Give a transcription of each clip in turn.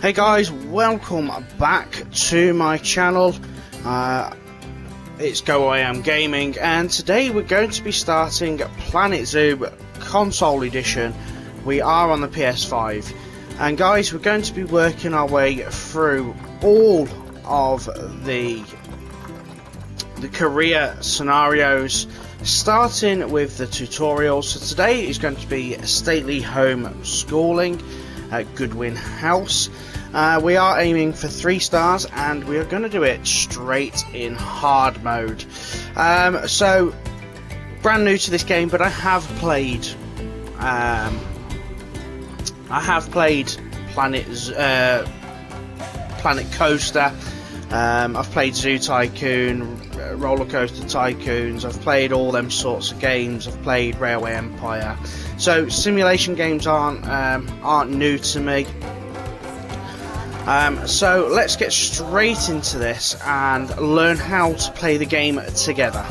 Hey guys, welcome back to my channel. It's Goodwin Gaming, and today we're going to be starting Planet Zoo Console Edition. We are on the PS5, and guys, we're going to be working our way through all of the career scenarios, starting with the tutorials. So today is going to be stately home schooling at Goodwin House. We are aiming for 3 stars, and we are going to do it straight in hard mode. So brand new to this game, but I have played Planet Coaster. I've played Zoo Tycoon, Roller Coaster Tycoons. I've played all them sorts of games. I've played Railway Empire. So simulation games aren't new to me. So let's get straight into this and learn how to play the game together.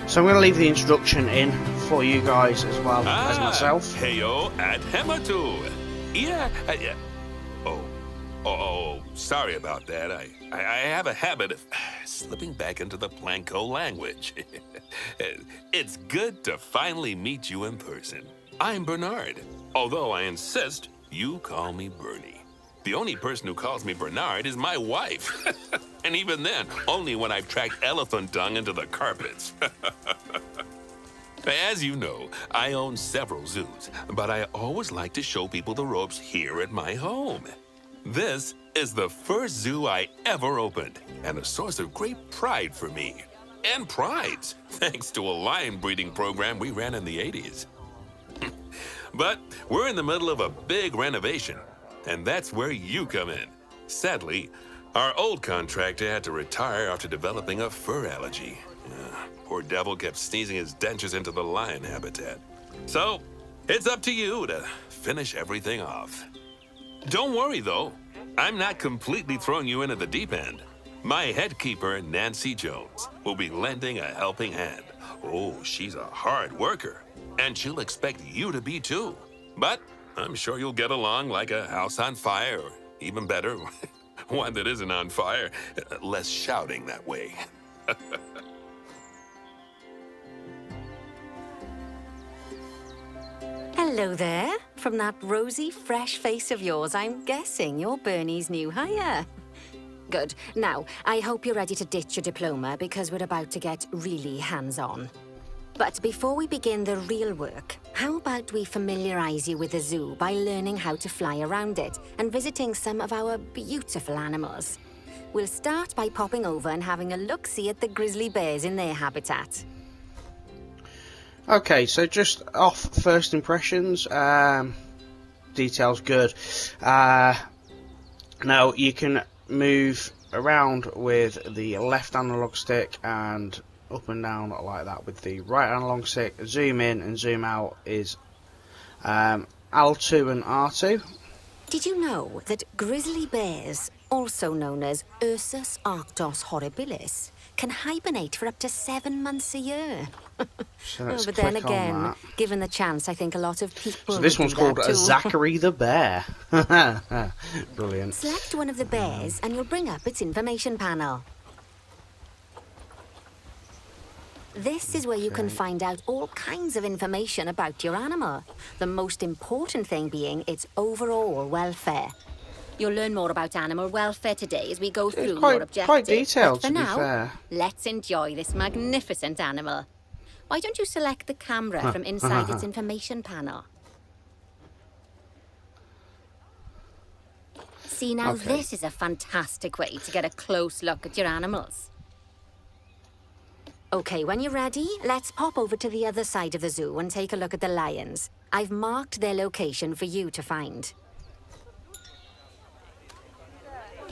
So I'm going to leave the introduction in for you guys as well as myself. Heyo at Hematu. Yeah. Sorry about that. I have a habit of slipping back into the Planko language. It's good to finally meet you in person. I'm Bernard, although I insist you call me Bernie. The only person who calls me Bernard is my wife. And even then, only when I've tracked elephant dung into the carpets. As you know, I own several zoos, but I always like to show people the ropes here at my home. This is the first zoo I ever opened, and a source of great pride for me. And prides, thanks to a lion breeding program we ran in the 80s. But we're in the middle of a big renovation, and that's where you come in. Sadly, our old contractor had to retire after developing a fur allergy. Poor devil kept sneezing his dentures into the lion habitat. So, it's up to you to finish everything off. Don't worry, though. I'm not completely throwing you into the deep end. My head keeper, Nancy Jones, will be lending a helping hand. Oh, she's a hard worker, and she'll expect you to be, too. But I'm sure you'll get along like a house on fire, or even better, one that isn't on fire. Less shouting that way. Hello there. From that rosy, fresh face of yours, I'm guessing you're Bernie's new hire. Good. Now, I hope you're ready to ditch your diploma, because we're about to get really hands-on. But before we begin the real work, how about we familiarize you with the zoo by learning how to fly around it and visiting some of our beautiful animals. We'll start by popping over and having a look-see at the grizzly bears in their habitat. Okay, so just off first impressions, details good. Now you can move around with the left analog stick and up and down like that with the right analog stick. Zoom in and zoom out is L2 and R2. Did you know that grizzly bears, also known as Ursus arctos horribilis, can hibernate for up to 7 months a year? So let's but then click again, on that. given the chance, I think a lot of people. So this would one's do called that too. Zachary the Bear. Brilliant. Select one of the bears and you'll bring up its information panel. This is where you can find out all kinds of information about your animal. The most important thing being its overall welfare. You'll learn more about animal welfare today as we go through your objectives. Quite detailed, but for to be now, fair. let's enjoy this magnificent animal. Why don't you select the camera from inside its information panel? See, now this is a fantastic way to get a close look at your animals. Okay, when you're ready, let's pop over to the other side of the zoo and take a look at the lions. I've marked their location for you to find.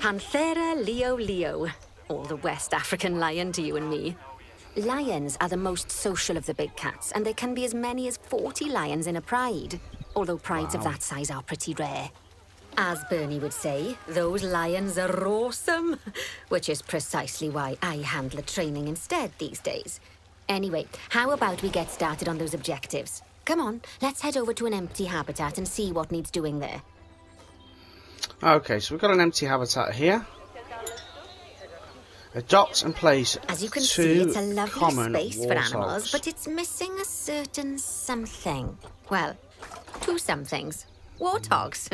Panthera leo leo, or the West African lion to you and me. Lions are the most social of the big cats, and there can be as many as 40 lions in a pride, although prides of that size are pretty rare. As Bernie would say, those lions are awesome, which is precisely why I handle the training instead these days. Anyway, how about we get started on those objectives? Come on, let's head over to an empty habitat and see what needs doing there. Okay, so we've got an empty habitat here. Adopt and place As you can two see, it's a lovely common space for animals, warthogs. but it's missing a certain something. Well, two somethings. Warthogs.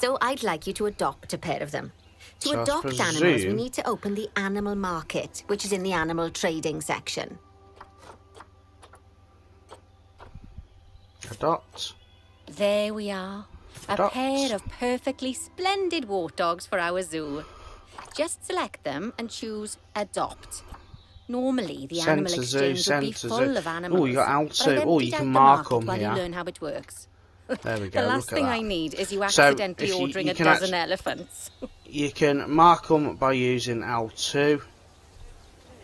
So I'd like you to adopt a pair of them. To So I adopt animals, we presume- need to open the animal market, which is in the animal trading section. Adopt. There we are. A Adopt. pair of perfectly splendid warthogs for our zoo. Just select them and choose Adopt. Normally, the Send animal to zoo, exchange would be send to full zoo. of animals. Oh, you got but Alto. I've Oh, you emptied can out mark the market them while here. you learn how it works. There we go. The look last at thing that. I need is you So, accidentally if you- ordering you a can dozen elephants. You can mark them by using L2,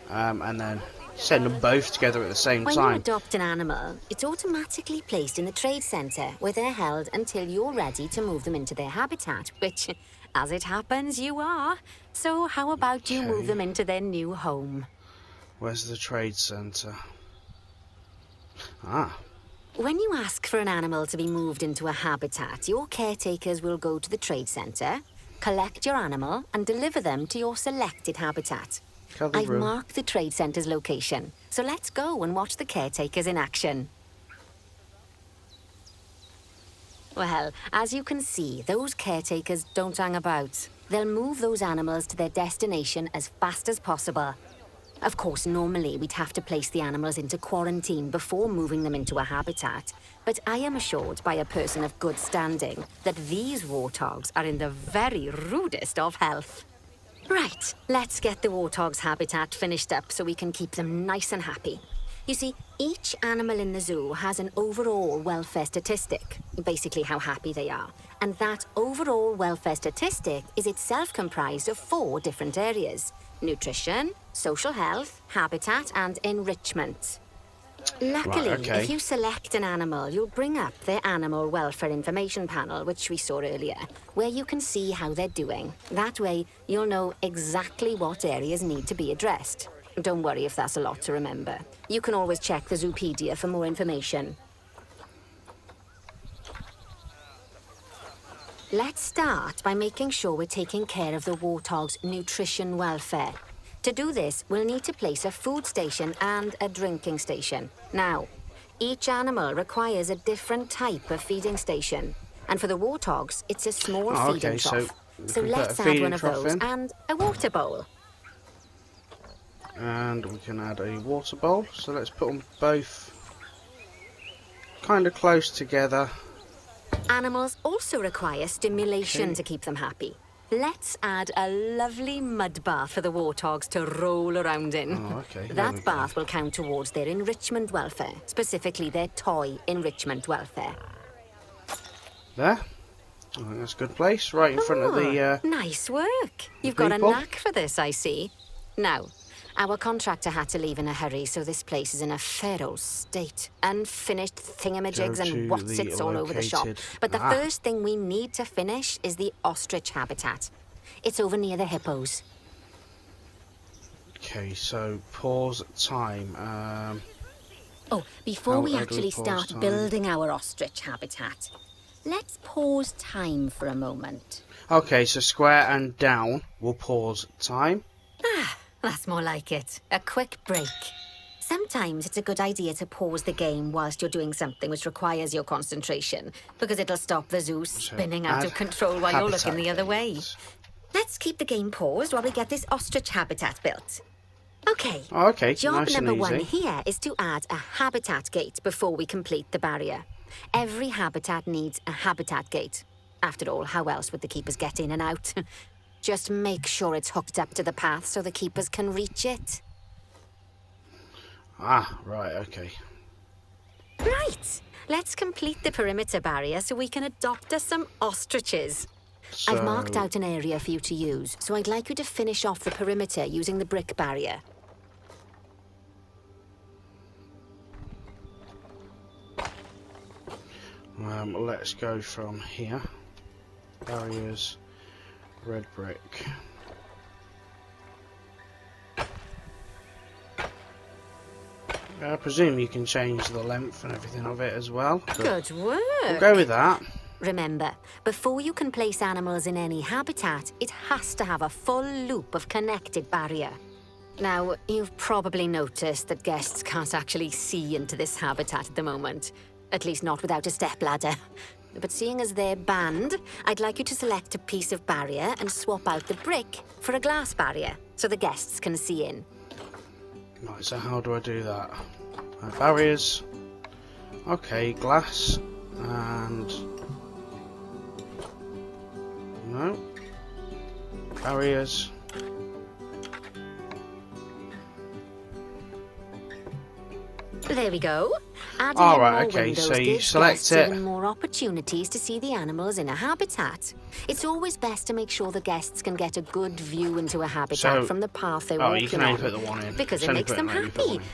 and then send them both together at the same When you time. adopt an animal, it's automatically placed in the trade centre, where they're held until you're ready to move them into their habitat, which, as it happens, you are. So how about you move Okay. them into their new home? Where's the trade centre? Ah, When you ask for an animal to be moved into a habitat, your caretakers will go to the trade centre, collect your animal, and deliver them to your selected habitat. cover I've room. marked the trade centre's location, so let's go and watch the caretakers in action. Well, as you can see, those caretakers don't hang about. They'll move those animals to their destination as fast as possible. Of course, normally we'd have to place the animals into quarantine before moving them into a habitat, but I am assured by a person of good standing that these warthogs are in the very rudest of health. Right, let's get the warthog's habitat finished up so we can keep them nice and happy. You see, each animal in the zoo has an overall welfare statistic, basically how happy they are. And that overall welfare statistic is itself comprised of 4 different areas: nutrition, social health, habitat, and enrichment. Luckily, Right, okay. if you select an animal, you'll bring up their animal welfare information panel, which we saw earlier, where you can see how they're doing. That way, you'll know exactly what areas need to be addressed. Don't worry if that's a lot to remember. You can always check the Zoopedia for more information. Let's start by making sure we're taking care of the warthog's nutrition welfare. To do this, we'll need to place a food station and a drinking station. Now, each animal requires a different type of feeding station. And for the warthogs, it's a small Oh, feeding okay, so trough. we So can put let's a add feeding one of trough those in. and a water bowl. And we can add a water bowl. So let's put them both kind of close together. Animals also require stimulation Okay. to keep them happy. Let's add a lovely mud bath for the warthogs to roll around in. Oh, okay, there we That go. bath will count towards their enrichment welfare, specifically their toy enrichment welfare. There. I think that's a good place. Right in front of the... Nice work. You've got a people. knack for this, I see. Now, our contractor had to leave in a hurry, so this place is in a fair old state. Unfinished thingamajigs Go to and what's the it's all over the shop. located- But the Ah. first thing we need to finish is the ostrich habitat. It's over near the hippos. Okay, so pause time. Oh, before How we do we actually pause start time? building our ostrich habitat, let's pause time for a moment. Okay, so square and down will pause time. That's more like it. A quick break. Sometimes it's a good idea to pause the game whilst you're doing something which requires your concentration, because it'll stop the zoo spinning out add of control while you're looking habitat the other way. gates. Let's keep the game paused while we get this ostrich habitat built. Okay. Oh, okay, Job nice and number 1 easy. here is to add a habitat gate before we complete the barrier. Every habitat needs a habitat gate. After all, how else would the keepers get in and out? Just make sure it's hooked up to the path so the keepers can reach it. Ah, right, okay. Right. Let's complete the perimeter barrier so we can adopt us some ostriches. So, I've marked out an area for you to use, so I'd like you to finish off the perimeter using the brick barrier. let's go from here. Barriers, red brick. I presume you can change the length and everything of it as well. Good work. We'll go with that. Remember, before you can place animals in any habitat, it has to have a full loop of connected barrier. Now, you've probably noticed that guests can't actually see into this habitat at the moment. At least not without a stepladder. But seeing as they're banned, I'd like you to select a piece of barrier and swap out the brick for a glass barrier, so the guests can see in. Right, so how do I do that? Barriers. Okay, glass. And... no. Barriers. There we go. Adding All in right, more okay, windows so you gives select guests it. even more opportunities to see the animals in a habitat. It's always best to make sure the guests can get a good view into a habitat So- from the path they're Oh, walking you can only on, put the one in. because It's it only makes put them one in, you put happy. one in.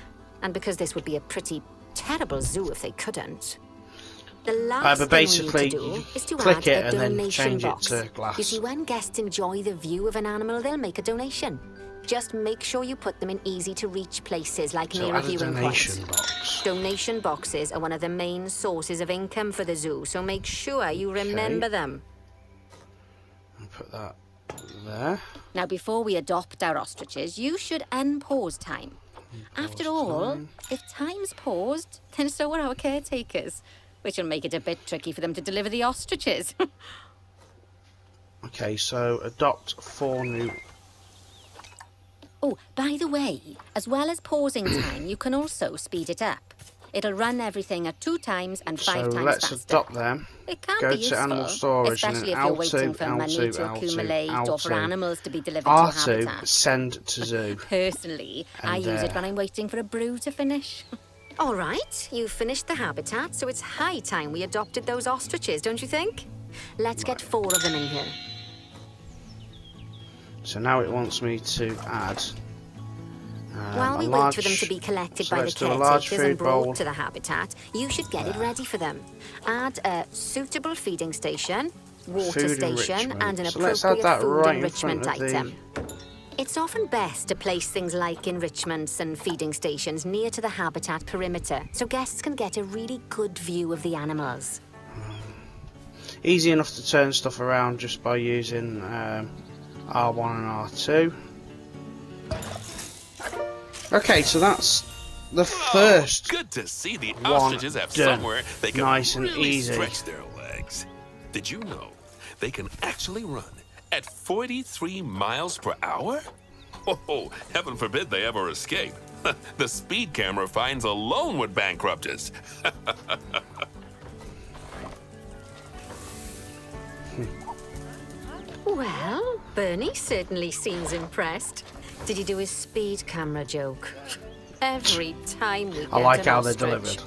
And because this would be a pretty terrible zoo if they couldn't. The last but thing we basically, need to you do is to click add it a and then donation change it box. to glass. You see, when guests enjoy the view of an animal, they'll make a donation. Just make sure you put them in easy-to-reach places, like So near a add a viewing donation point. box. Donation boxes are one of the main sources of income for the zoo, so make sure you remember them. I'll put that there. Now, before we adopt our ostriches, you should unpause time. After all, time. if time's paused, then so are our caretakers, which will make it a bit tricky for them to deliver the ostriches. Okay, so adopt 4 new... Oh, by the way, as well as pausing time, you can also speed it up. It'll run everything at 2 times and 5 So times let's faster. adopt them. It can Go be to useful, animal storage and especially then if you're waiting for money to accumulate or for animals to be delivered to a R2, habitat. send to zoo. Personally, I And, use it when I'm waiting for a brew to finish. All right, you've finished the habitat, so it's high time we adopted those ostriches, don't you think? Let's get 4 of them in here. So now it wants me to add While a we large, wait for them to be collected so by the let's do a large caretakers and food brought bowl. to the habitat, you should get it ready for them. Add a suitable feeding station, water Food station, enrichment. and an So let's add appropriate that food right in enrichment front of the- item. It's often best to place things like enrichments and feeding stations near to the habitat perimeter, so guests can get a really good view of the animals. Easy enough to turn stuff around just by using R1 and R2. Okay, so that's the first. Good to see the one ostriches have done. somewhere they can Nice and really easy. stretch their legs. Did you know they can actually run at 43 miles per hour? Oh, heaven forbid they ever escape. The speed camera fines alone would bankrupt us. Well, Bernie certainly seems impressed. Did you do his speed camera joke? Every time we get I like an how they're ostrich. delivered.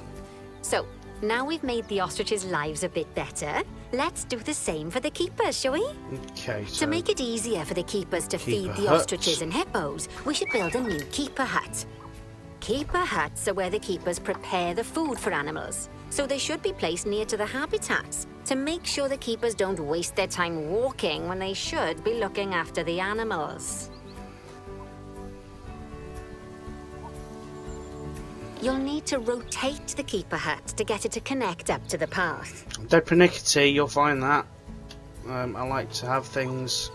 So, now we've made the ostriches' lives a bit better, let's do the same for the keepers, shall we? Okay, so To make it easier for the keepers to feed Keeper the huts. ostriches and hippos, we should build a new keeper hut. Keeper huts are where the keepers prepare the food for animals, so they should be placed near to the habitats to make sure the keepers don't waste their time walking when they should be looking after the animals. You'll need to rotate the keeper hut to get it to connect up to the path. dead pernickety, you'll find that. I like to have things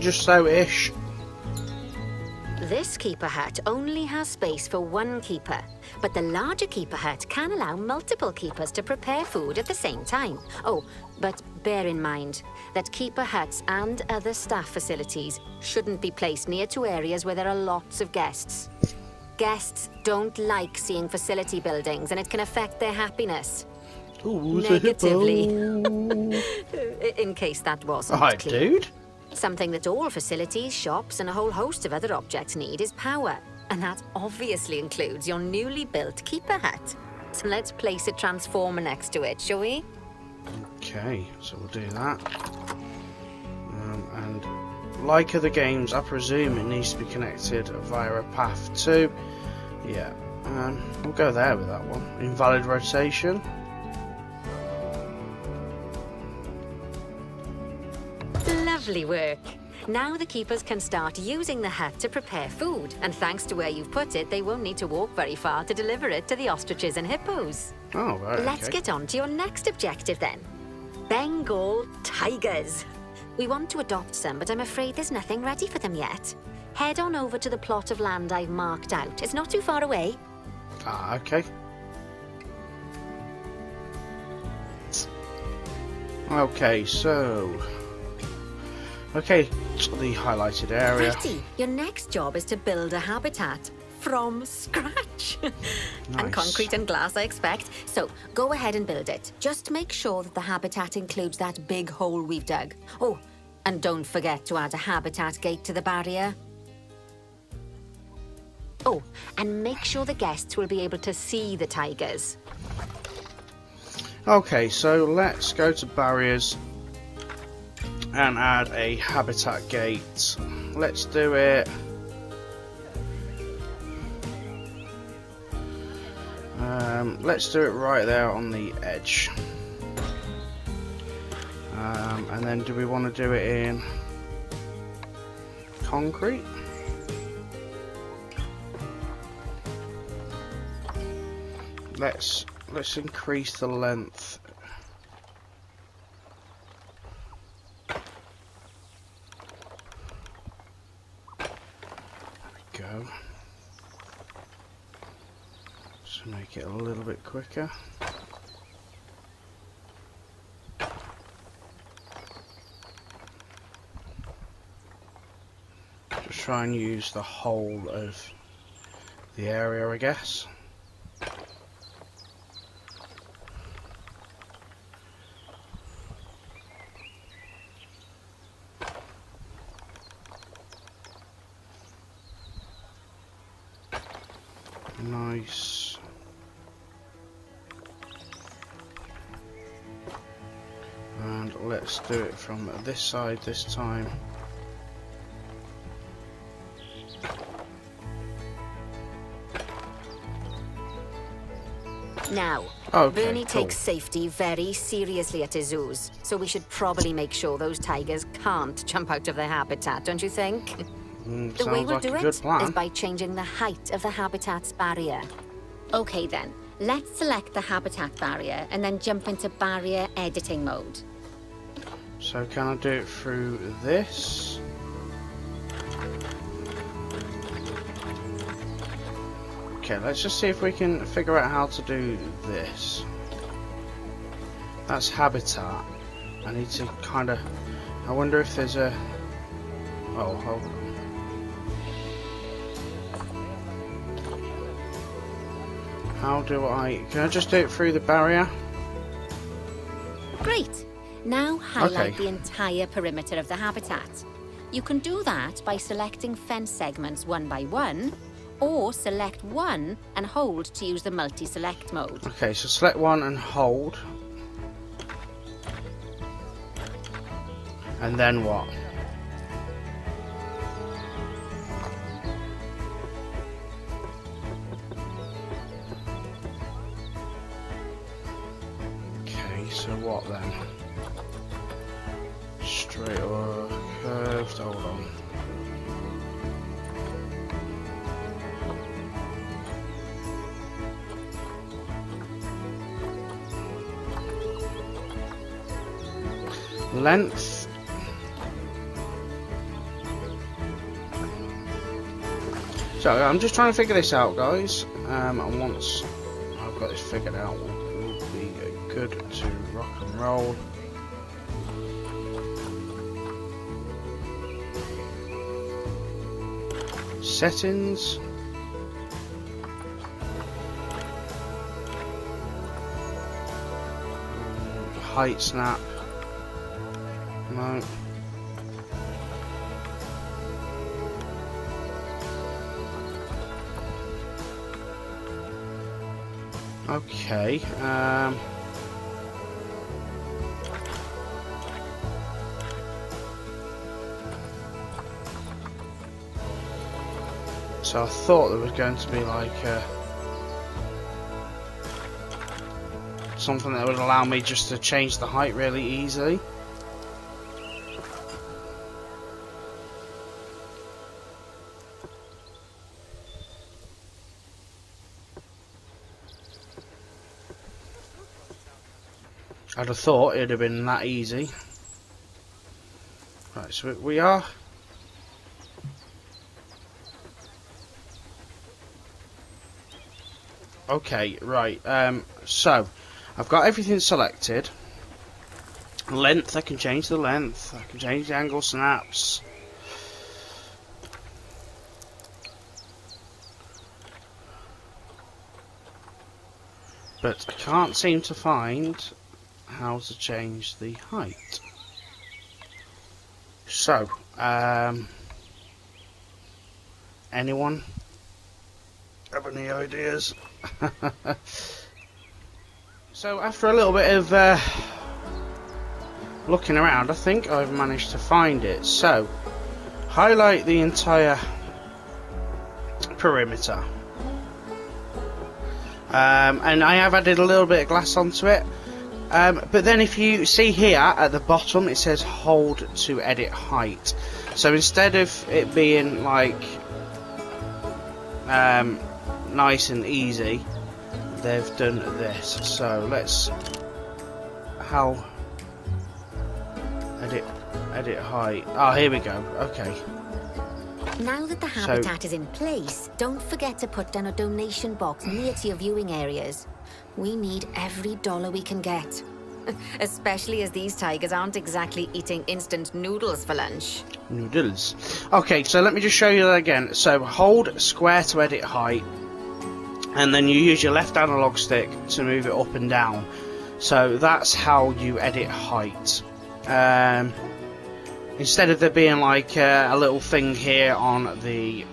just so-ish. This keeper hut only has space for 1 keeper, but the larger keeper hut can allow multiple keepers to prepare food at the same time. Oh, but bear in mind that keeper huts and other staff facilities shouldn't be placed near to areas where there are lots of guests. Guests don't like seeing facility buildings, and it can affect their happiness. Ooh, Negatively. In case that wasn't Alright, clear. dude. Something that all facilities, shops, and a whole host of other objects need is power. And that obviously includes your newly built keeper hut. So let's place a transformer next to it, shall we? Okay, so we'll do that. And like other games, I presume it needs to be connected via a path too. Yeah, we'll go there with that one. Invalid rotation. Lovely work. Now the keepers can start using the hut to prepare food, and thanks to where you've put it, they won't need to walk very far to deliver it to the ostriches and hippos. Oh, right. Let's okay. get on to your next objective then. Bengal tigers. We want to adopt some, but I'm afraid there's nothing ready for them yet. Head on over to the plot of land I've marked out. It's not too far away. Ah, okay. Okay, so... Okay, the highlighted area. Righty, your next job is to build a habitat from scratch. And Nice. concrete and glass, I expect. So, go ahead and build it. Just make sure that the habitat includes that big hole we've dug. Oh, and don't forget to add a habitat gate to the barrier. Oh, and make sure the guests will be able to see the tigers. Okay, so let's go to barriers and add a habitat gate. Let's do it. Let's do it right there on the edge. And then do we want to do it in concrete? Let's increase the length. There we go. Just make it a little bit quicker. Just try and use the whole of the area, I guess. Nice. And let's do it from this side this time. Now, Okay, Bernie cool. takes safety very seriously at his zoos, so we should probably make sure those tigers can't jump out of their habitat, don't you think? The way Sounds we'll like do a it good is plan. by changing the height of the habitat's barrier. Okay then, let's select the habitat barrier and then jump into barrier editing mode. So can I do it through this? Okay, let's just see if we can figure out how to do this. That's habitat. I need to kind of... I wonder if there's a... Oh, hold on. How do I... Can I just do it through the barrier? Great. Now highlight Okay. the entire perimeter of the habitat. You can do that by selecting fence segments one by one, or select one and hold to use the multi-select mode. Okay, so select one and hold. And then what? Okay, so what then? Straight or curved? Hold on. Length. So I'm just trying to figure this out, guys. And once I've got this figured out, we'll be good to rock and roll. Settings. Height snap. No. Okay. So I thought there was going to be like something that would allow me just to change the height really easily. I'd have thought it'd have been that easy. Right, so we are. Okay, right. So I've got everything selected. Length, I can change the length. I can change the angle snaps. But I can't seem to find how to change the height. So, anyone have any ideas? So after a little bit of looking around, I think I've managed to find it. So, highlight the entire perimeter. And I have added a little bit of glass onto it. But then if you see here at the bottom it says hold to edit height. So instead of it being like nice and easy, they've done this. So let's edit height. Oh, here we go. Okay. Now that the habitat is in place, don't forget to put down a donation box near to your viewing areas. We need every dollar we can get. Especially as these tigers aren't exactly eating instant noodles for lunch. Noodles. Okay, so let me just show you that again. So hold square to edit height, and then you use your left analog stick to move it up and down. So that's how you edit height. Instead of there being like a little thing here on the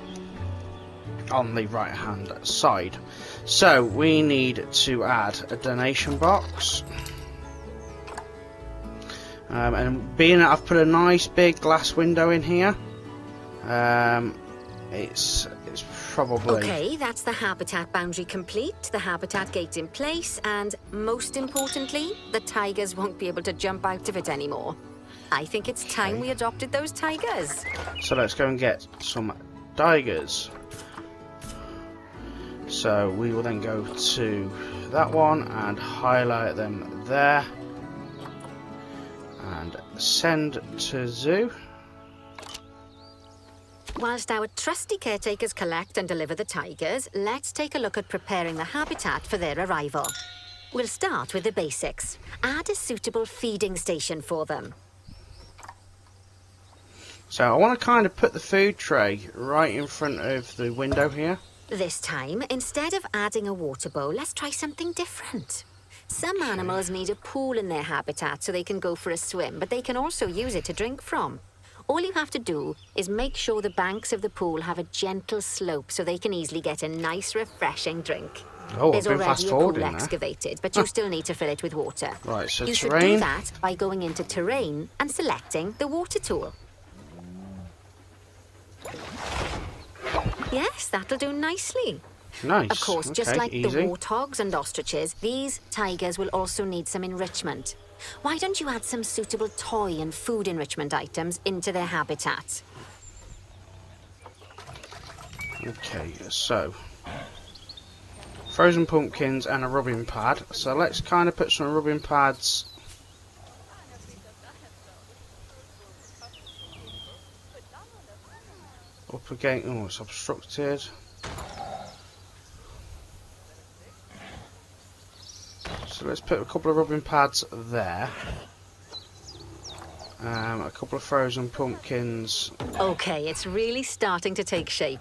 right hand side. So we need to add a donation box. And being that I've put a nice big glass window in here, it's probably... Okay, that's the habitat boundary complete, the habitat gate in place, and most importantly, the tigers won't be able to jump out of it anymore. I think it's time we adopted those tigers. So let's go and get some tigers. So we will then go to that one and highlight them there. And send to zoo. Whilst our trusty caretakers collect and deliver the tigers, let's take a look at preparing the habitat for their arrival. We'll start with the basics. Add a suitable feeding station for them. So I want to kind of put the food tray right in front of the window here. This time, instead of adding a water bowl, let's try something different. Some animals need a pool in their habitat so they can go for a swim, but they can also use it to drink from. All you have to do is make sure the banks of the pool have a gentle slope so they can easily get a nice, refreshing drink. Oh, There's I've been already a pool fast-forwarding there. excavated, but you still need to fill it with water. Right, so you should terrain. do that by going into terrain and selecting the water tool. Yes, that'll do nicely. Nice. Of course, just Okay, like easy. the warthogs and ostriches, these tigers will also need some enrichment. Why don't you add some suitable toy and food enrichment items into their habitat? Okay, so frozen pumpkins and a rubbing pad. So let's kind of put some rubbing pads up again. Oh, it's obstructed. So let's put a couple of rubbing pads there. A couple of frozen pumpkins Okay, it's really starting to take shape.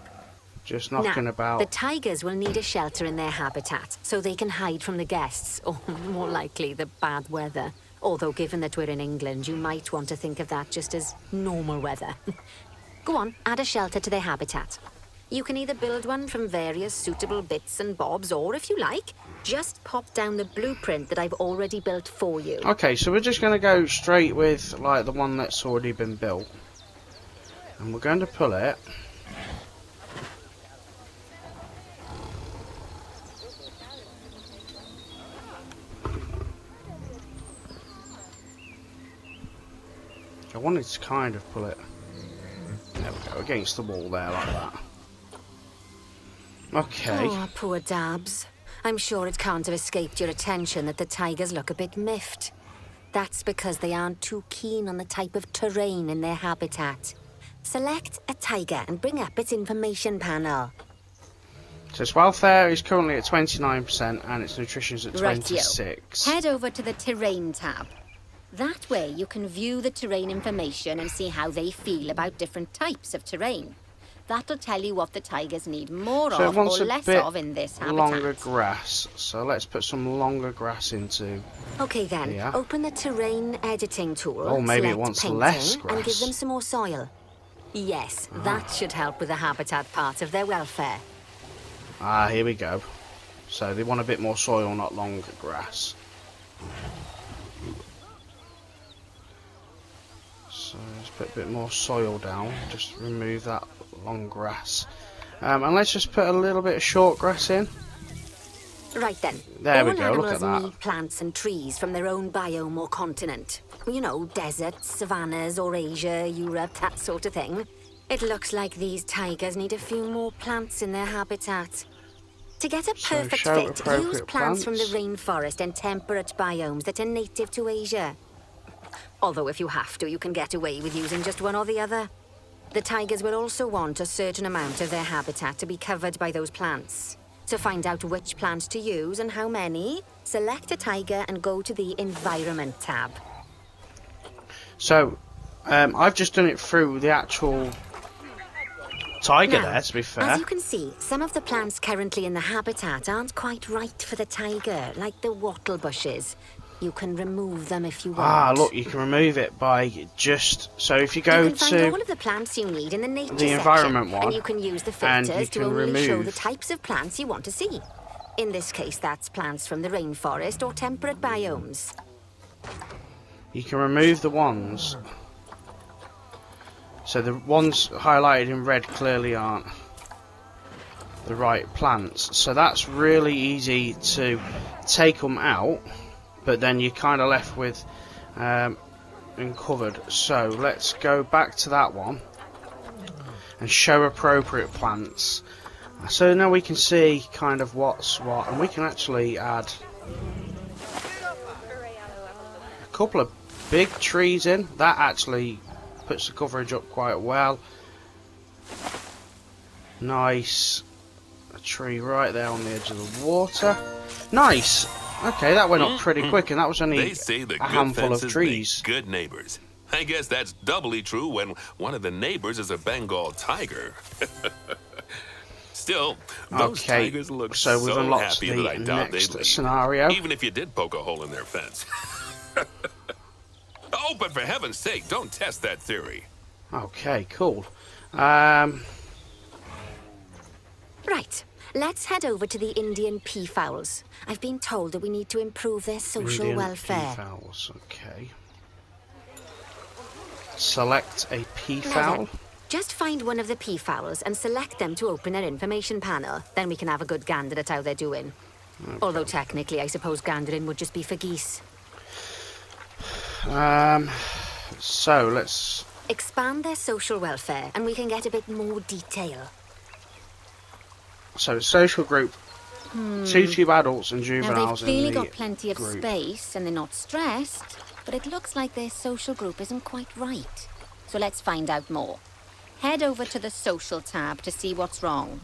just knocking Now, about. the tigers will need a shelter in their habitat so they can hide from the guests, or more likely, the bad weather. Although, given that we're in England, you might want to think of that just as normal weather. Go on, add a shelter to their habitat. You can either build one from various suitable bits and bobs, or if you like, just pop down the blueprint that I've already built for you. Okay, so we're just going to go straight with like the one that's already been built. And we're going to pull it I wanted to kind of pull it. There we go, against the wall there like that. Okay. Oh, poor Dabs. I'm sure it can't have escaped your attention that the tigers look a bit miffed. That's because they aren't too keen on the type of terrain in their habitat. Select a tiger and bring up its information panel. So its welfare is currently at 29% and its nutrition is at 26. Rightio. Head over to the Terrain tab. That way you can view the terrain information and see how they feel about different types of terrain. That'll tell you what the tigers need more So it of or wants a less bit of in this habitat. longer grass. So let's put some longer grass into. Okay then, Yeah. open the terrain editing tool. Oh, maybe it select wants painting, less and grass. give them some more soil. Yes, that should help with the habitat part of their welfare. Ah, here we go. So they want a bit more soil, not longer grass. So let's put a bit more soil down. Just remove that long grass. And let's just put a little bit of short grass in. Right then. There we All go, look animals at that. need plants and trees from their own biome or continent. You know, deserts, savannas, or Asia, Europe, that sort of thing. It looks like these tigers need a few more plants in their habitat. To get a So perfect show fit, use appropriate plants from the plants. rainforest and temperate biomes that are native to Asia. Although if you have to, you can get away with using just one or the other. The tigers will also want a certain amount of their habitat to be covered by those plants. To find out which plants to use and how many, select a tiger and go to the Environment tab. So I've just done it through the actual tiger Now, there, to be fair. as you can see, some of the plants currently in the habitat aren't quite right for the tiger, like the wattle bushes. You can remove them if you want. Ah, look, you can remove it by just... So if you go You can find to all of the plants you need in the nature the section, environment one, and you can use the and you filters to can only show the remove- types of plants you want to see. In this case, that's plants from the rainforest or temperate biomes. you can remove the ones. So the ones highlighted in red clearly aren't the right plants. So that's really easy to take them out, but then you're kind of left with uncovered. So let's go back to that one and show appropriate plants. So now we can see kind of what's what, and we can actually add a couple of big trees in. That actually puts the coverage up quite well. Nice. A tree right there on the edge of the water. Nice. Okay, that went up pretty quick, and that was only They say the a good handful of fences trees. make good neighbors. I guess that's doubly true when one of the neighbors is a Bengal tiger. Still, those Okay, tigers look so we've unlocked happy the that I doubt they'd next leave, scenario. even if you did poke a hole in their fence. Oh, but for heaven's sake, don't test that theory. Okay, cool. Right. Let's head over to the Indian peafowls. I've been told that we need to improve their social Indian welfare. peafowls, okay. Select a Now peafowl. then, just find one of the peafowls and select them to open their information panel. Then we can have a good gander at how they're doing. Although technically, I suppose gandering would just be for geese. So let's... Expand their social welfare, and we can get a bit more detail. So social group. 2 tube adults and Now, they've juveniles in clearly the got plenty of group. space and they're not stressed, but it looks like their social group isn't quite right. So let's find out more. Head over to the social tab to see what's wrong.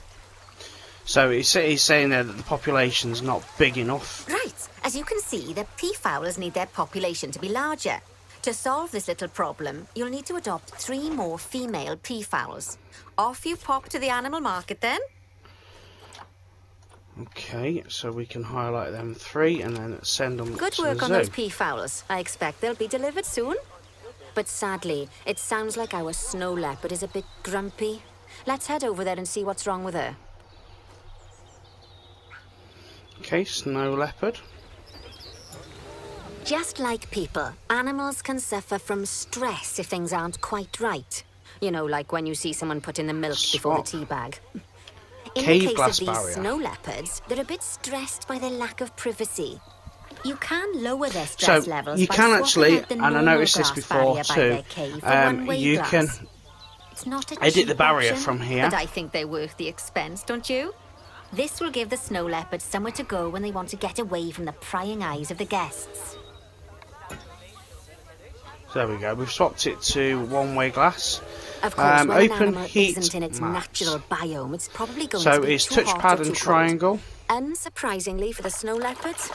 So he's saying there that the population's not big enough. Right. As you can see, the peafowls need their population to be larger. To solve this little problem, you'll need to adopt 3 more female peafowls. Off you pop to the animal market then. Okay, so we can highlight them 3 and then send them Good to work the on zoo. those peafowls. I expect they'll be delivered soon. But sadly, it sounds like our snow leopard is a bit grumpy. Let's head over there and see what's wrong with her. Okay, snow leopard. Just like people, animals can suffer from stress if things aren't quite right. You know, like when you see someone put in the milk before the Swap. tea bag. In Cave the case glass of these barrier. snow leopards, they're a bit stressed by their lack of privacy. You can lower their stress So levels you by can swapping actually, out the and I normal noticed this glass before barrier by too, their cave for one-way you glass. can It's not a edit cheap the barrier option, from here. but I think they're worth the expense, don't you? This will give the snow leopards somewhere to go when they want to get away from the prying eyes of the guests. So there we go, we've swapped it to one-way glass. Of course, when an Open animal heat isn't in its maps. natural biome, it's probably going So to be it's too hot or touchpad too and triangle. cold. Unsurprisingly for the snow leopards,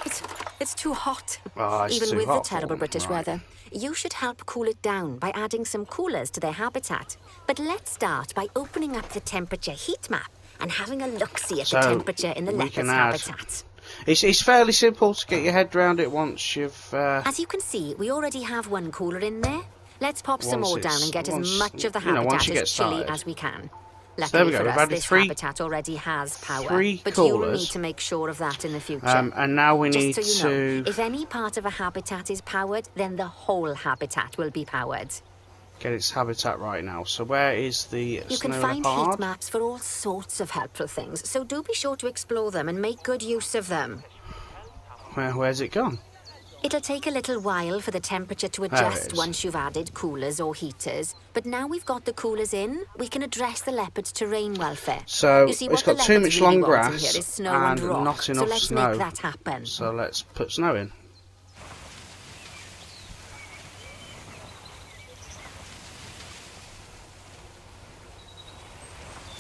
it's too hot. Oh, it's Even too with hot the for terrible them, British right. weather. You should help cool it down by adding some coolers to their habitat. But let's start by opening up the temperature heat map and having a look-see at the So temperature in the we leopard's can add- habitat. It's fairly simple to get your head around it once you've... As you can see, we already have one cooler in there. Let's pop some Once more down it's- and get once- as much of the you know, once habitat you get as chilly started. as we can. So there we Luckily go, for we've us, added this habitat already has power, three but you'll coolers. need to make sure of that in the future. and now we need Just so you know, to if any part of a habitat is powered, then the whole habitat will be powered. get its habitat right now. So where is the You snow can find heat leopard? maps for all sorts of helpful things, so do be sure to explore them and make good use of them. Where's it gone? It'll take a little while for the temperature to There it adjust is. once you've added coolers or heaters, but now we've got the coolers in, we can address the leopard's terrain welfare. So You see, it's what the got too leopards much really long want in grass here is snow and and rock, not so enough let's snow. make that happen. So let's put snow in.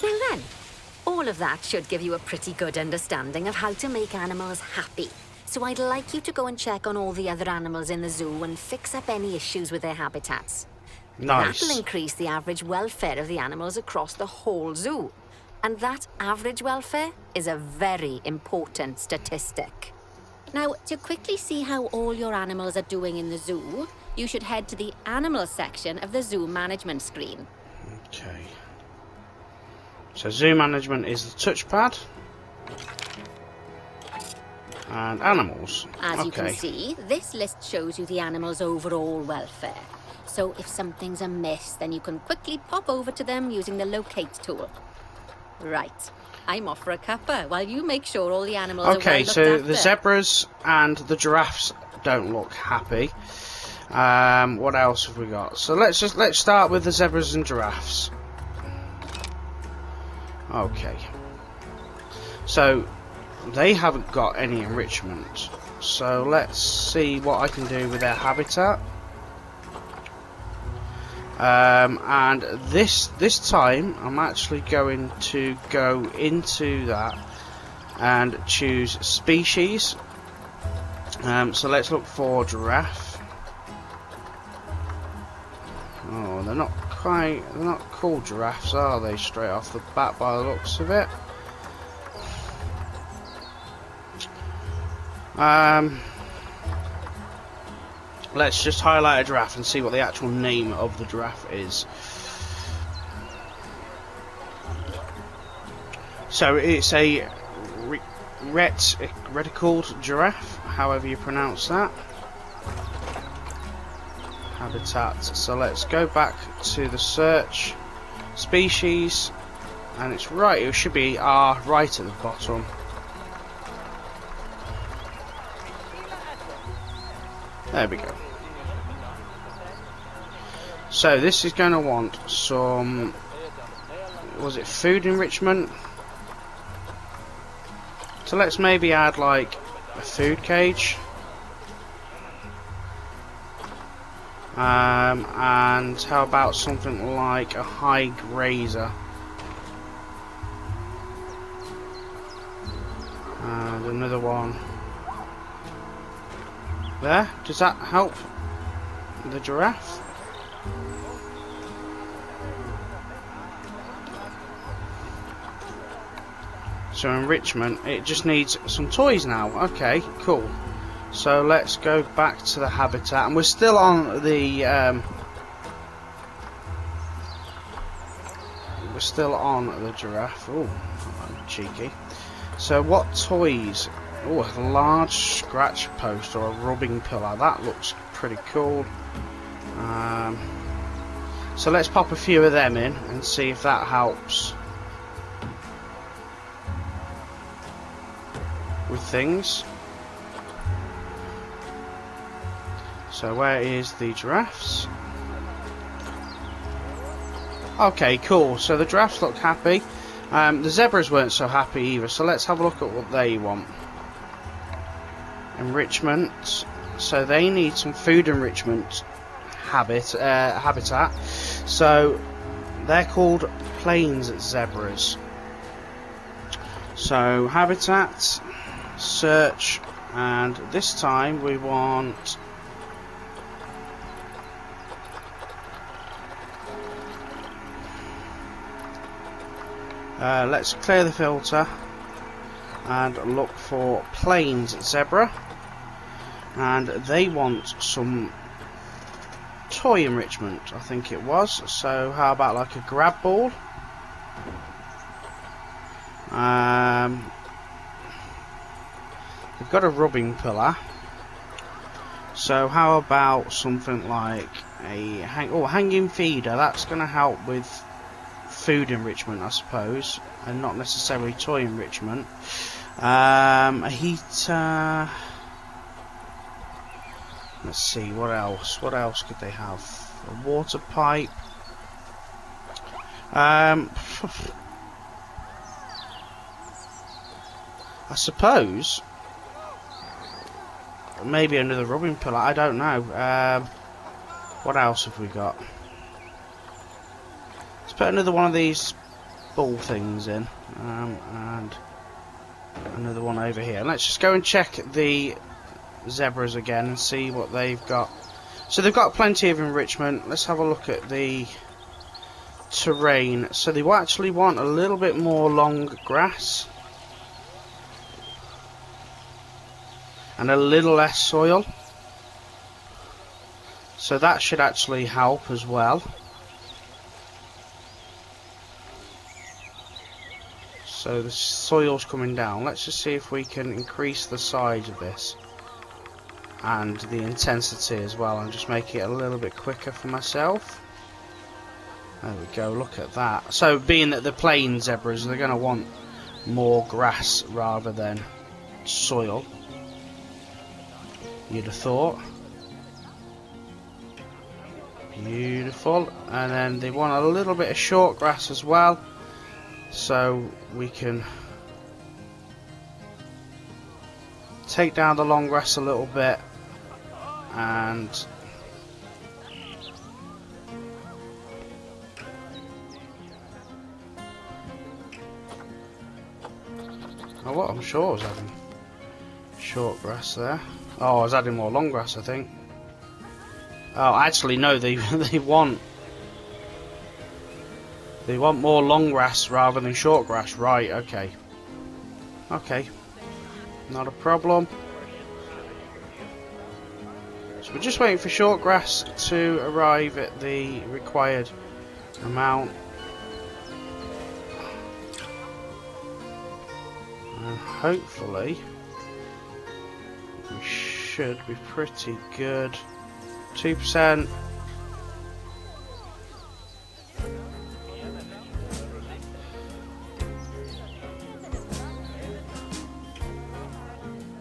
Now then, all of that should give you a pretty good understanding of how to make animals happy. So I'd like you to go and check on all the other animals in the zoo and fix up any issues with their habitats. Nice. That'll increase the average welfare of the animals across the whole zoo. And that average welfare is a very important statistic. Now, to quickly see how all your animals are doing in the zoo, you should head to the animal section of the zoo management screen. Okay. So zoo management is the touchpad. And animals. As you can Okay. see, this list shows you the animal's overall welfare. So if something's amiss, then you can quickly pop over to them using the locate tool. Right. I'm off for a cuppa while you make sure all the animals are well Okay, looked so after. the zebras and the giraffes don't look happy. What else have we got? So let's start with the zebras and giraffes. Okay. So they haven't got any enrichment. So let's see what I can do with their habitat. And this time I'm actually going to go into that and choose species. So let's look for giraffe. Oh, they're not called giraffes, are they, straight off the bat by the looks of it? Let's just highlight a giraffe and see what the actual name of the giraffe is. So it's a reticulated giraffe, however you pronounce that. Habitat. So let's go back to the search species, and it's right. It should be R right at the bottom. There we go. So this is going to want some, was it food enrichment? So let's maybe add like a food cage. And how about something like a high grazer? And another one. There, does that help the giraffe? So enrichment, it just needs some toys now. Okay, cool. So let's go back to the habitat, and we're still on the giraffe. Oh, cheeky. So what toys? Oh, a large scratch post or a rubbing pillow. That looks pretty cool. So let's pop a few of them in and see if that helps with things. So where is the giraffes? Okay, cool. So the giraffes look happy. The zebras weren't so happy either. So let's have a look at what they want. Enrichment. So they need some food enrichment habitat. So they're called plains zebras. So habitat, search, and this time we want let's clear the filter and look for plains zebra, and they want some toy enrichment, I think it was. So how about like a grab ball? We've got a rubbing pillar. So how about something like a hanging feeder? That's going to help with food enrichment, I suppose, and not necessarily toy enrichment. A heater. Let's see, what else? What else could they have? A water pipe. I suppose maybe another rubbing pillar. I don't know. What else have we got? Let's put another one of these ball things in, and another one over here. Let's just go and check the zebras again and see what they've got. So they've got plenty of enrichment. Let's have a look at the terrain. So they will actually want a little bit more long grass and a little less soil. So that should actually help as well. So the soil's coming down. Let's just see if we can increase the size of this and the intensity as well, and just make it a little bit quicker for myself. There we go, look at that. So being that the plain zebras, they're going to want more grass rather than soil, you'd have thought. Beautiful. And then they want a little bit of short grass as well, so we can take down the long grass a little bit. And oh, what? I'm sure I was having short grass there. Oh, I was adding more long grass, I think. Oh, actually, no. They want more long grass rather than short grass. Right? Okay. Okay. Not a problem. So we're just waiting for short grass to arrive at the required amount. And hopefully we should be pretty good. 2%.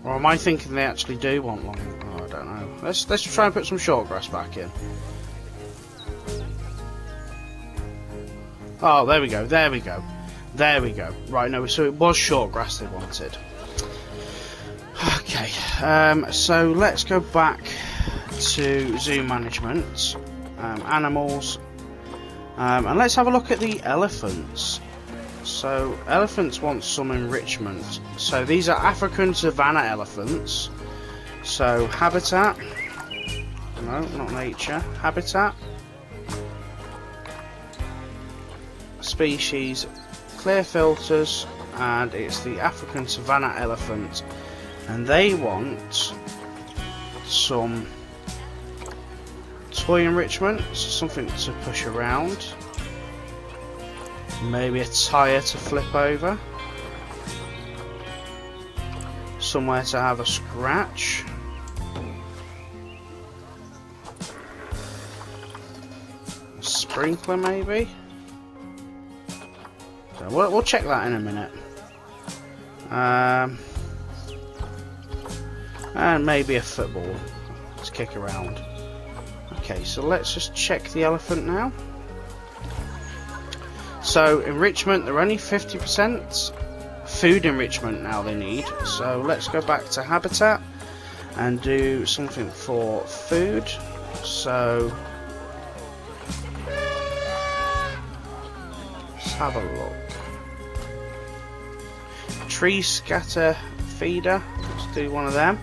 Or am I thinking they actually do want long? Oh, I don't know. Let's try and put some short grass back in. Oh, there we go. There we go. There we go. Right, no, so it was short grass they wanted. Okay, so let's go back to zoo management, animals, and let's have a look at the elephants. So elephants want some enrichment. So these are African savanna elephants. So habitat, no, not nature, habitat, species, clear filters, and it's the African savanna elephant, and they want some toy enrichment, something to push around, maybe a tyre to flip over, somewhere to have a scratch, a sprinkler maybe. So we'll check that in a minute. And maybe a football. to kick around. Okay, so let's just check the elephant now. So enrichment, they're only 50%. Food enrichment now they need. So let's go back to habitat and do something for food. So let's have a look. Tree scatter feeder. Let's do one of them.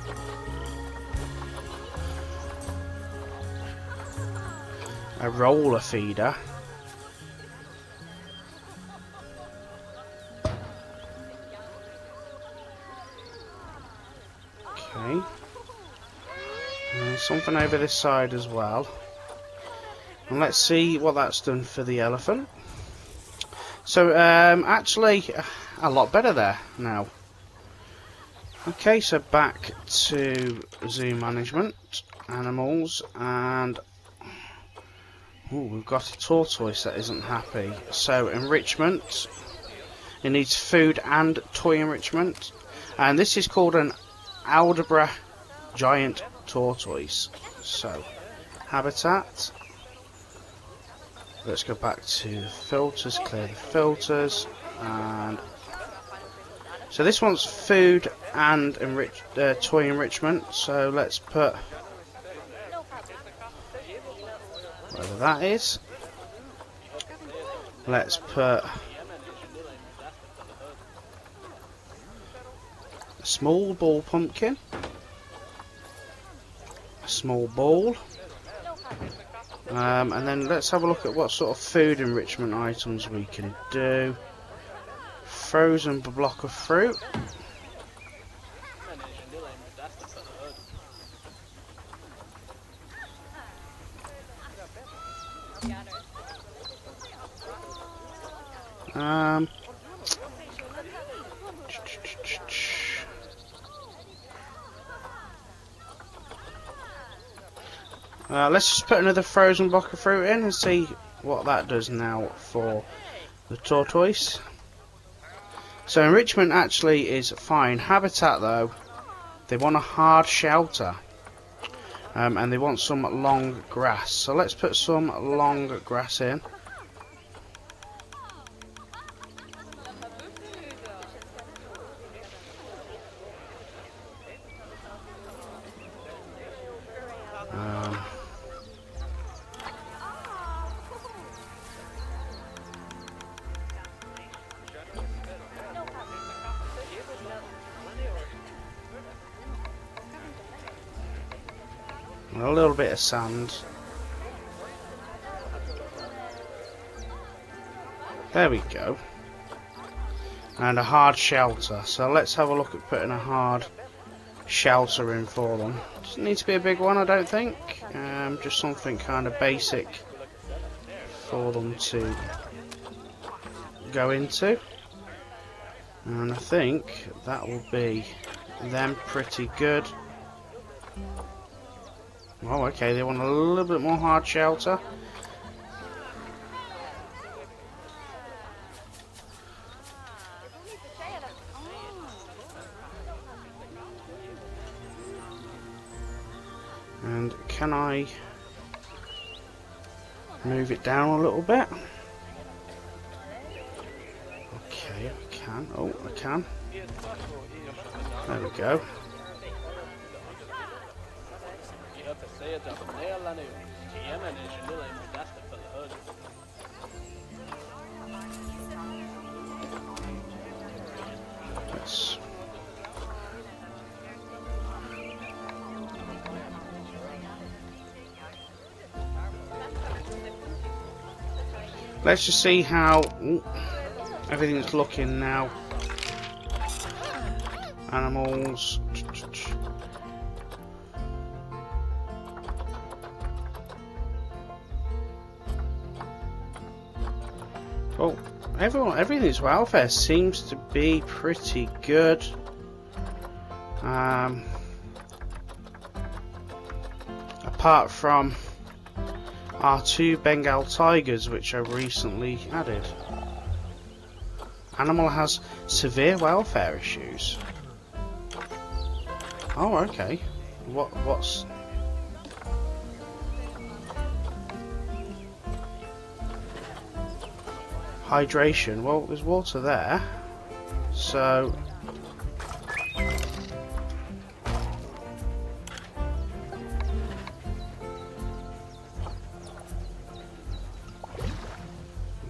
A roller feeder. Okay. And something over this side as well. And let's see what that's done for the elephant. So actually a lot better there now. Okay, so back to zoo management, animals, and we've got a tortoise that isn't happy. So enrichment, it needs food and toy enrichment, and this is called an Aldabra giant tortoise. So habitat, let's go back to filters, clear the filters, and so this one's food and toy enrichment. So let's put whatever that is. Let's put a small ball pumpkin, a small ball, and then let's have a look at what sort of food enrichment items we can do. Frozen block of fruit. Let's just put another frozen block of fruit in and see what that does now for the tortoise. So enrichment actually is fine. Habitat though, they want a hard shelter, and they want some long grass. So let's put some long grass in. A little bit of sand. There we go. And a hard shelter. So let's have a look at putting a hard shelter in for them. Doesn't need to be a big one, I don't think. Just something kind of basic for them to go into. And I think that will be them pretty good. Oh, okay, they want a little bit more hard shelter. And can I move it down a little bit? Okay, I can. Oh, I can. There we go. Let's just see how everything's looking now. Animals. Well, everything's welfare seems to be pretty good. Apart from our 2 Bengal tigers, which I recently added. Animal has severe welfare issues. Oh, okay. What's Hydration. Well, there's water there. So...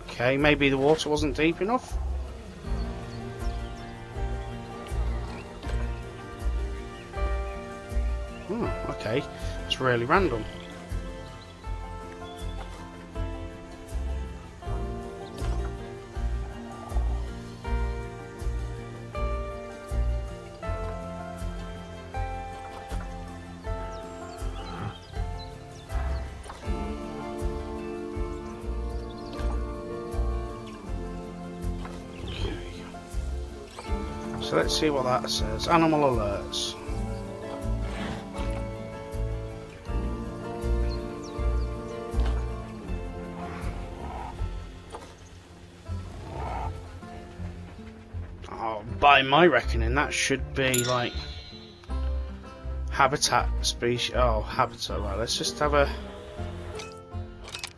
okay, maybe the water wasn't deep enough. Oh, okay. It's really random. So let's see what that says. Animal alerts. Oh, by my reckoning, that should be like habitat species. Oh, habitat. Right, let's just have a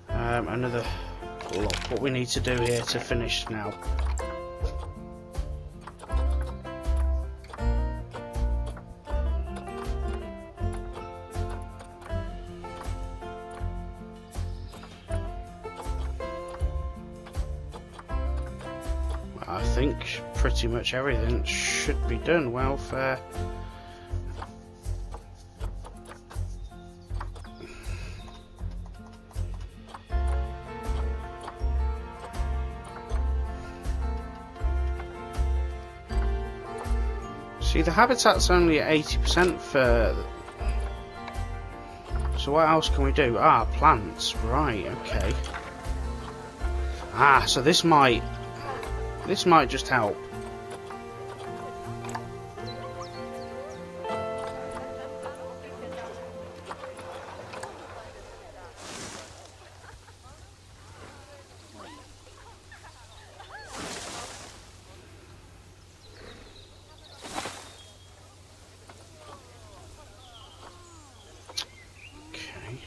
another look. What we need to do here to finish now. I think pretty much everything should be done. Welfare. See, the habitat's only at 80% for... so what else can we do? Ah, plants. Right, okay. Ah, so this might just help. Okay.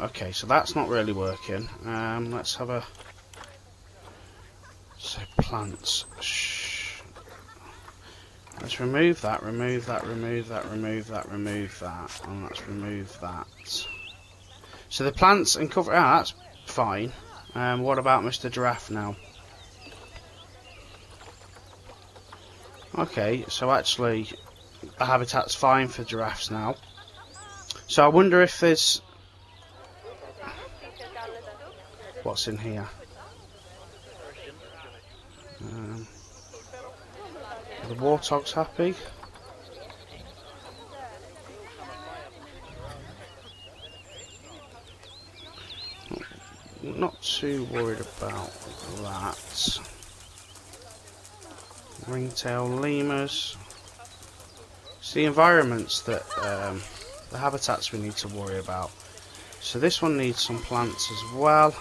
Okay, so that's not really working. Let's have a... so plants. Shh. Let's remove that, remove that, remove that, remove that, remove that, and let's remove that. So the plants and cover... ah, that's fine. What about Mr. Giraffe now? Okay, so actually the habitat's fine for giraffes now. So I wonder if there's... what's in here? Are the warthogs happy? Not too worried about that. Ringtail lemurs. It's the environments that the habitats we need to worry about. So this one needs some plants as well.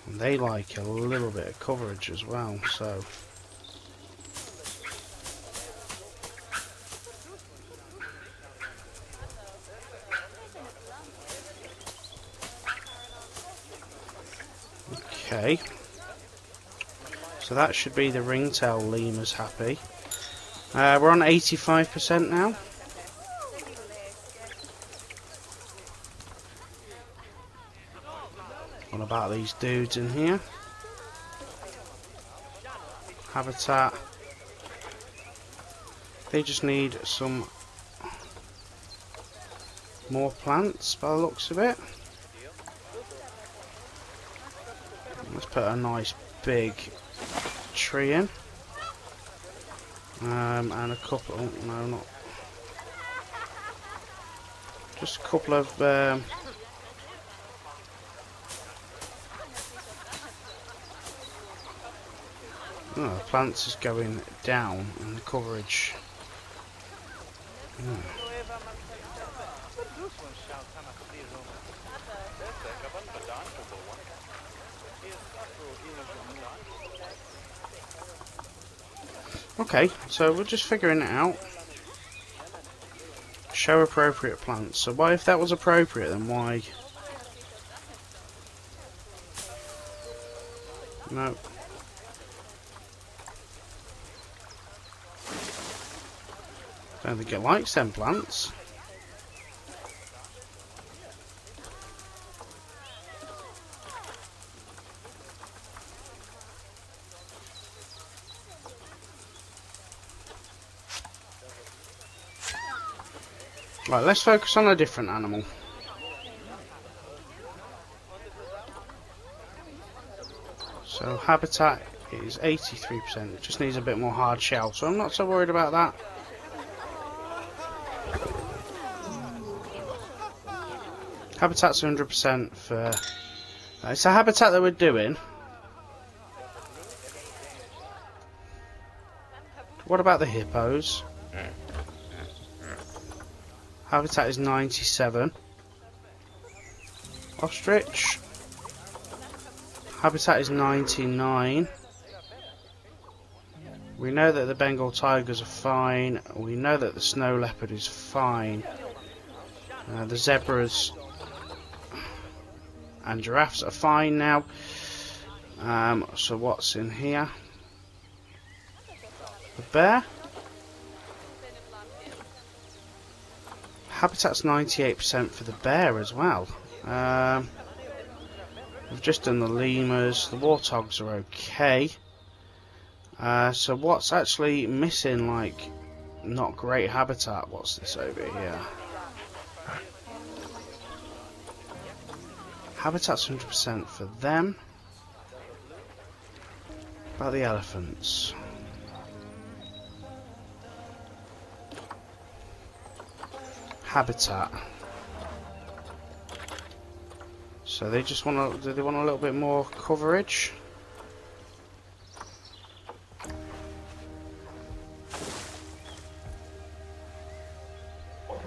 And they like a little bit of coverage as well, so... okay. So that should be the ringtail lemurs happy. We're on 85% now. What about these dudes in here? Habitat. They just need some more plants by the looks of it. Let's put a nice big tree in. And a couple, oh, no, not. Just a couple of Oh, the plants is going down in the coverage. Okay, so we're just figuring it out. Show appropriate plants. So why, if that was appropriate, then why? No. Don't think it likes them plants. Right, let's focus on a different animal. So habitat is 83%. It just needs a bit more hard shell, so I'm not so worried about that. Habitat's 100% for... It's a habitat that we're doing. What about the hippos? Habitat is 97. Ostrich. Habitat is 99. We know that the Bengal tigers are fine. We know that the snow leopard is fine. The zebras and giraffes are fine now. So what's in here? The bear. Habitat's 98% for the bear as well. We've just done the lemurs. The warthogs are okay. So what's actually missing, like, not great habitat? What's this over here? Habitat's 100% for them. About the elephants. Habitat. So they just want to, do they want a little bit more coverage? Oh,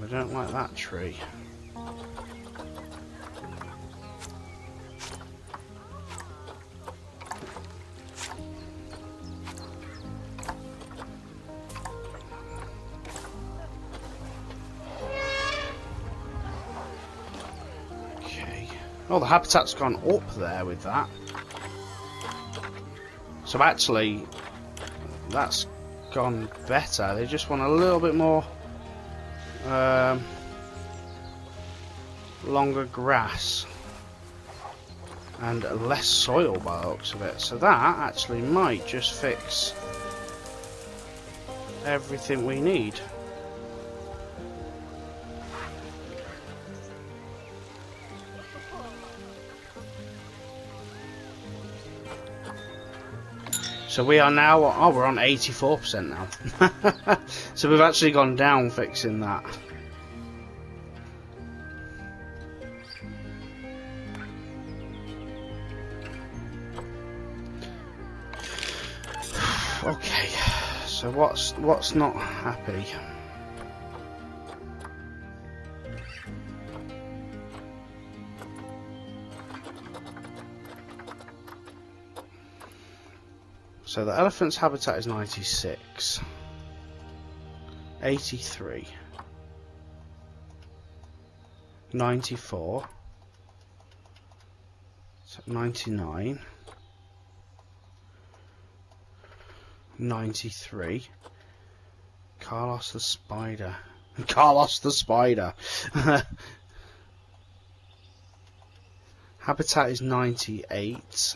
we don't like that tree. Oh, the habitat's gone up there with that. So actually, that's gone better. They just want a little bit more longer grass and less soil by the looks of it. So that actually might just fix everything we need. So we are now, oh, we're on 84% now. So we've actually gone down fixing that. Okay, so what's not happy? So the elephant's habitat is 96, 83, 94, 99, 93. Carlos the spider. Carlos the spider. Habitat is 98.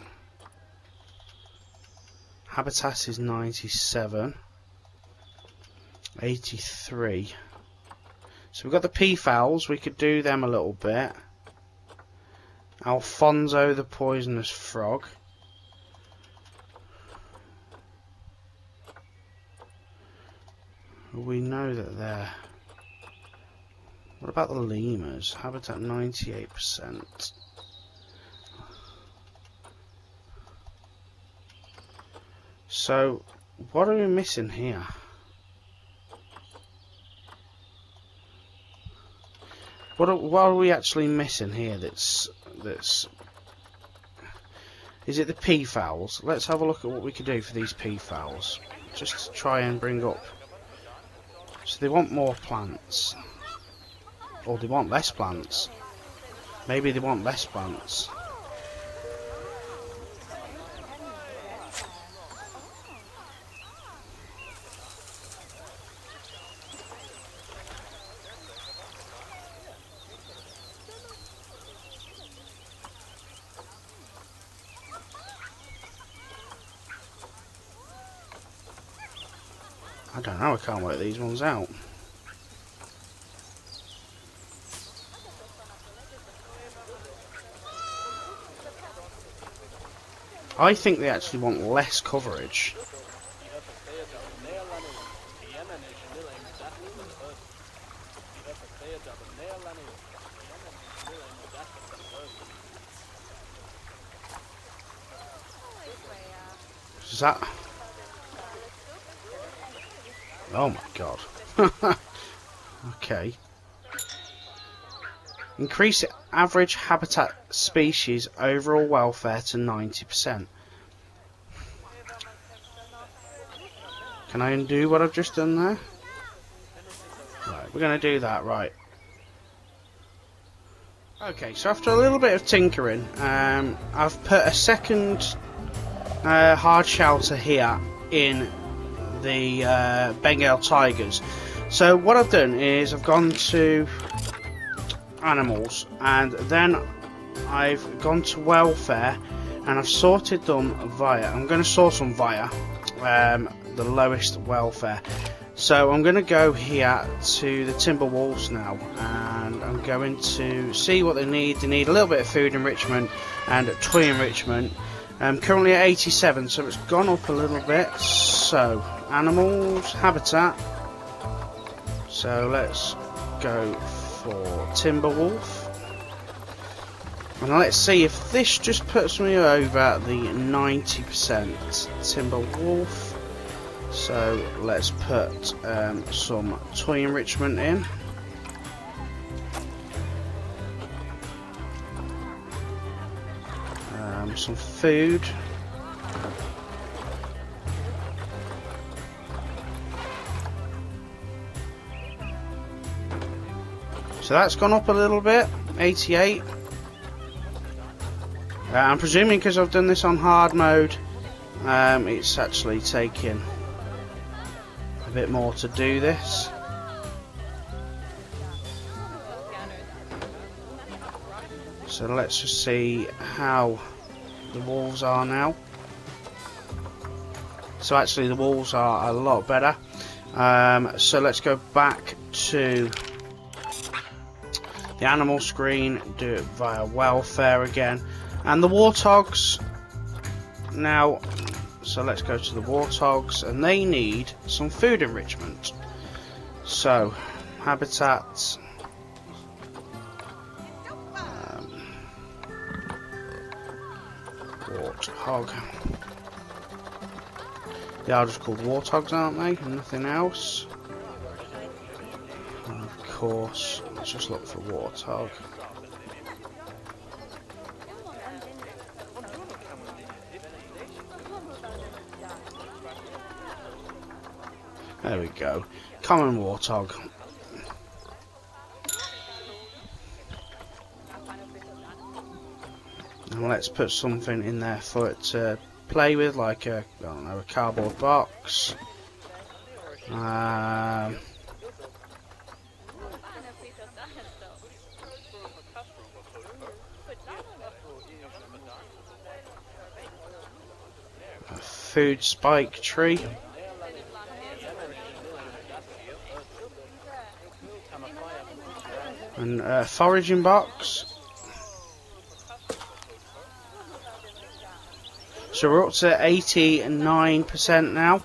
Habitat is 97. 83. So we've got the peafowls. We could do them a little bit. Alfonso the poisonous frog. We know that they're... What about the lemurs? Habitat 98%. So, what are we missing here? What are we actually missing here that's... Is it the peafowls? Let's have a look at what we can do for these peafowls. Just to try and bring up... So they want more plants. Or they want less plants. Maybe they want less plants. I don't know, I can't work these ones out. I think they actually want less coverage. Is that... Oh my god. Okay. Increase average habitat species overall welfare to 90%. Can I undo what I've just done there? Right, we're going to do that, right. Okay, so after a little bit of tinkering, I've put a second hard shelter here in the Bengal tigers. So what I've done is I've gone to animals, and then I've gone to welfare, and I've sorted them via... I'm going to sort them via the lowest welfare. So I'm going to go here to the timber wolves now, and I'm going to see what they need. They need a little bit of food enrichment and toy enrichment. Currently at 87, so it's gone up a little bit. So animals, habitat. So let's go for timber wolf, and let's see if this just puts me over the 90% timber wolf. So let's put some toy enrichment in. Some food. So that's gone up a little bit, 88. I'm presuming because I've done this on hard mode, it's actually taking a bit more to do this. So let's just see how the wolves are now. So actually the wolves are a lot better. So let's go back to the animal screen, do it via welfare again, and the warthogs now. So let's go to the warthogs, and they need some food enrichment. So habitat, warthog. They are just called warthogs, aren't they? And nothing else. And of course, let's just look for warthog. There we go. Common warthog. And let's put something in there for it to play with, like a, I don't know, a cardboard box. A food spike tree. And a foraging box. So we're up to 89% now.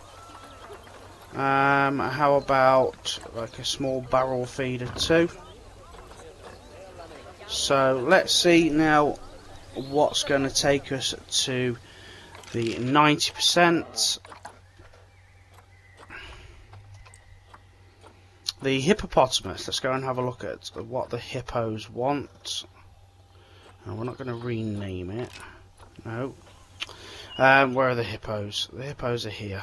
How about like a small barrel feeder too? So let's see now what's going to take us to the 90%. The hippopotamus. Let's go and have a look at what the hippos want. We're not going to rename it. No. Where are the hippos? The hippos are here.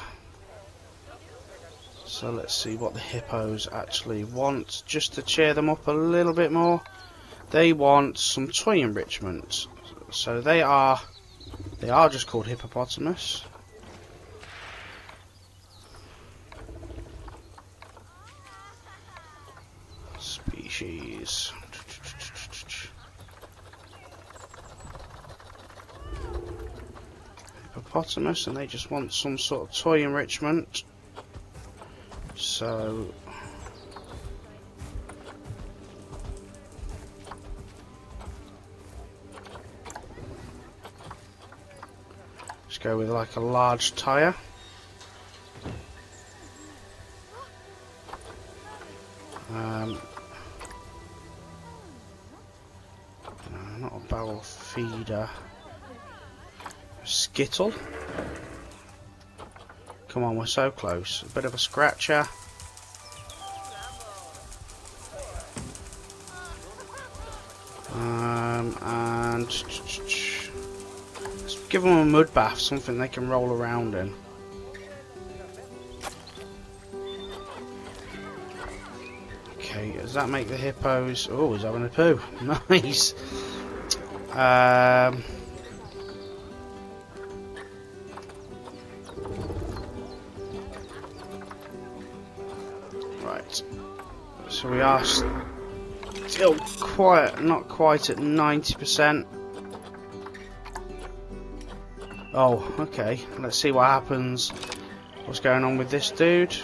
So let's see what the hippos actually want, just to cheer them up a little bit more. They want some toy enrichment. So they are just called hippopotamus. Species. Hippopotamus, and they just want some sort of toy enrichment. So let's go with like a large tire. Not a barrel feeder. A skittle. Come on, we're so close. A bit of a scratcher. And let's give them a mud bath, something they can roll around in. Okay, does that make the hippos? Oh, he's having a poo. Nice. Right. So we are still not quite at 90%. Oh, okay. Let's see what happens. What's going on with this dude?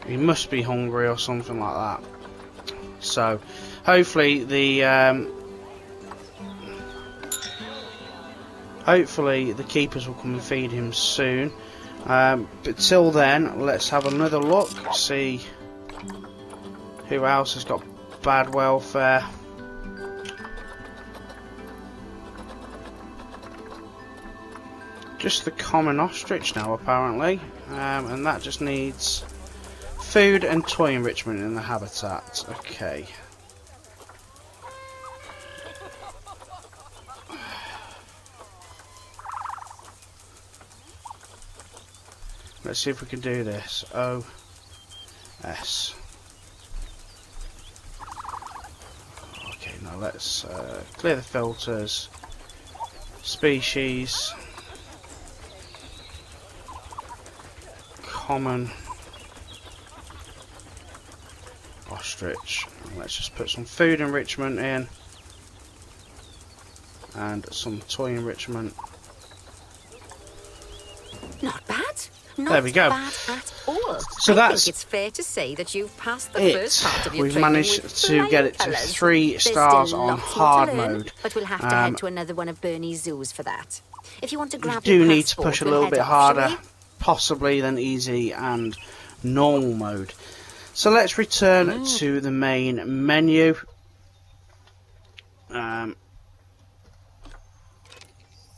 He must be hungry or something like that. So, hopefully the keepers will come and feed him soon. But till then, let's have another look. See who else has got bad welfare. Just the common ostrich now, apparently, and that just needs food and toy enrichment in the habitat. Okay. Let's see if we can do this. OS. Okay, now let's clear the filters. Species. Common ostrich. Let's just put some food enrichment in and some toy enrichment. Not bad. Not there we go. Bad at all. So I that's think it's fair to say that you've passed the first part of your We've training managed with to get it to colours. 3 There's stars still on lots more to hard learn, mode. but we'll have to head to another one of Bernie's zoos for that. If you want to You grab do your need to passport, push a we'll little head bit off, shall harder, we? possibly than easy and normal mode. So let's return to the main menu.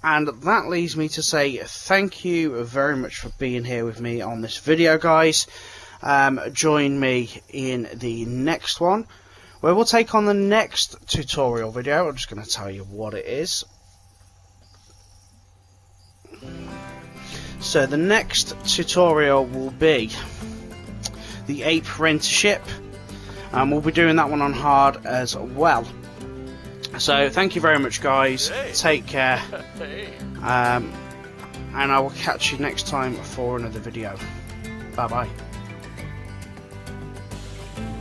And that leaves me to say thank you very much for being here with me on this video, guys. Join me in the next one, where we'll take on the next tutorial video. I'm just going to tell you what it is. So the next tutorial will be the ape rentership, and we'll be doing that one on hard as well. So thank you very much, guys. Take care, and I will catch you next time for another video. Bye bye.